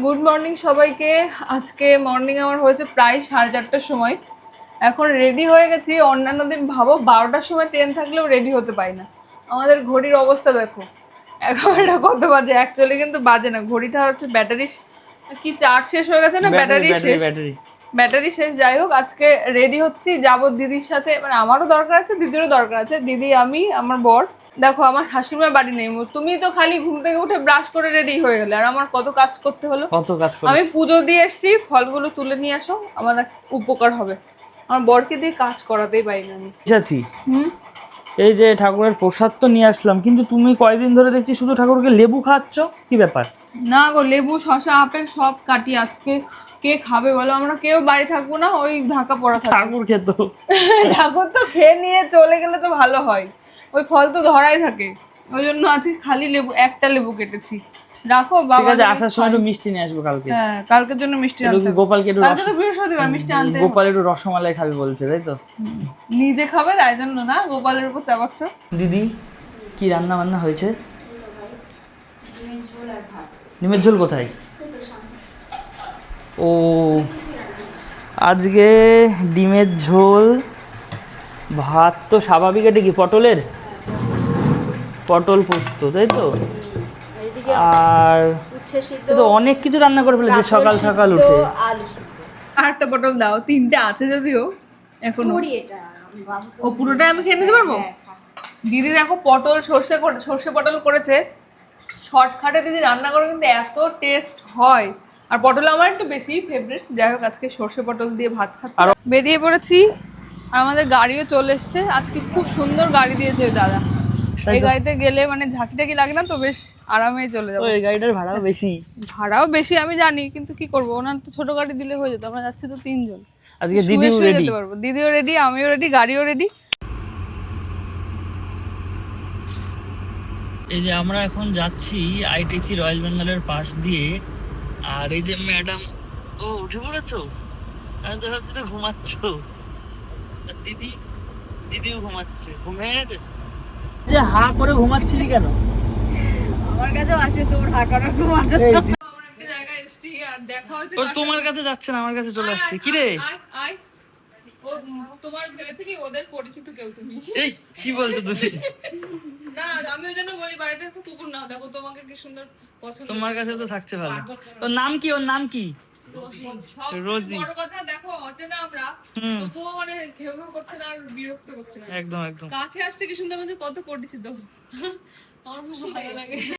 Good morning সবাইকে। আজকে morning আমার হয়েছে প্রায় 4:30টার সময়। এখন রেডি হয়ে গেছি। অন্যান্য দিন ভাবো 12টার সময় ট্রেন থাকলেও রেডি হতে পারি না। আমাদের ঘড়ির অবস্থা দেখো, 11টা কত বাজে। অ্যাকচুয়ালি কিন্তু বাজে না, ঘড়িটা হচ্ছে ব্যাটারি কি চার্জ শেষ হয়ে গেছে না, ব্যাটারি শেষ। যাই হোক, আজকে রেডি হচ্ছি, যাবো দিদির সাথে। মানে আমারও দরকার আছে, দিদিরও দরকার আছে। দিদি, আমি, আমার বর। দেখো আমার শাশুড়িমার বাড়ি নেই, তুমি তো খালি ঘুম থেকে উঠে ব্রাশ করে রেডি হয়ে গেলে, আর আমার কত কাজ করতে হলো। আমি পুজো দিয়ে এসছি, ফলগুলো তুলে নিয়ে আসো, আমার উপকার হবে। আমার বরকে দিয়ে কাজ করাতেই পারি না আমি। এই যে ঠাকুরের প্রসাদ তো নিয়ে আসলাম, কিন্তু তুমি কয়দিন ধরে দেখছি শুধু ঠাকুরকে লেবু খাচ্ছ, কি ব্যাপার? না গো, লেবু শসা আপেল সব কাটি আজকে। কে খাবে বলো? আমরা কেউ বাড়ি থাকবো না, ওই ঢাকা পড়া থাকবো। ঠাকুর খেত ঠাকুর তো খেয়ে নিয়ে চলে গেলে তো ভালো হয়, ওই ফল তো ধরাই থাকে। ওই জন্য আজকে খালি লেবু, একটা লেবু কেটেছি। রাখো বাবা, আসার সময় একটু মিষ্টি নিয়ে আসবো কালকে। হ্যাঁ, কালকের জন্য মিষ্টি আনতে হবে। গোপালকে একটু, কালকে তো বৃহস্পতিবার, মিষ্টি আনতে হবে। গোপাল একটু রসমালাই খাবে বলছে, তাই তো? নিজে খাবে তাই জন্য না, গোপালের উপর চাপাচ্ছ। দিদি, কি রান্না বান্না হয়েছে? ডিমের ঝোল কোথায়? ও, আজকে ডিমের ঝোল, ভাত তো স্বাভাবিক। এটা কি পটল পোস্ত, তাই তো? আর তো অনেক কিছু রান্না করে ফেলেছে সকাল সকাল উঠে। আর একটা পটল দাও, 3টে আছে যদিও এখনো। ও পুরোটাই আমি খেয়ে নিতে পারবো? দিদি দেখো, পটল সর্ষে পটল করেছে। শর্টকাটে দিদি রান্না করে কিন্তু এত টেস্ট হয়। আর পটল আমার একটু বেশি ফেভারিট। যাই হোক, আজকে সর্ষে পটল দিয়ে ভাত খাচ্ছি। বেরিয়ে পড়েছি, আর আমাদের গাড়িও চলে এসছে। আজকে খুব সুন্দর গাড়ি দিয়েছে ওই দাদা। এই গাড়িতে গেলে মানে ঝাঁকি টাকি লাগে না তো, বেশ আরামেই চলে যাবো। এই গাড়িটার ভাড়াও বেশি আমি জানি, কিন্তু কি করবো, ওনার তো ছোট গাড়ি দিলে হয়ে যেত। আমরা যাচ্ছি তো 3জন। আজকে দিদিও রেডি, দিদিও রেডি, আমিও রেডি, গাড়িও রেডি। এই যে আমরা এখন যাচ্ছি আইটিসি রয়্যাল বেঙ্গলের পাশ দিয়ে। আর এই যে ম্যাডাম, ও উঠে পড়েছো? আমি তো ভাবছি তো ঘুমাচ্ছ। দিদিও ঘুমাচ্ছে, ঘুম হয়ে গেছে। যে হা করে ঘুমাচ্ছিলি কেন? আমার কাছেও আছে তোর হা করা ঘুমানো। আমরা একটা জায়গায় এসেছি, আর দেখা হচ্ছে। তোমার কাছে যাচ্ছে না, আমার কাছে চলে আসছে। কি রে? ও তোমার ভেবেছে কি ওদের পরিচিত কেউ তুমি? এই কি বলছো তুমি? না, আমি ওই জন্য বলি বাড়িতে একটু কুকুর নাও, দেখো তোমাকে কি সুন্দর পছন্দ। তোমার কাছে তো থাকছে ভালো। ওর নাম কি? রোজি। বড় কথা দেখো, অচেনা আমরা, তবুও মানে ঘেউ ঘেউ করছে না, আর বিরক্ত করছে না। একদম কাছে আসছে কি সুন্দর, মানে কত পরিচিত। আমার খুব ভালো লাগে।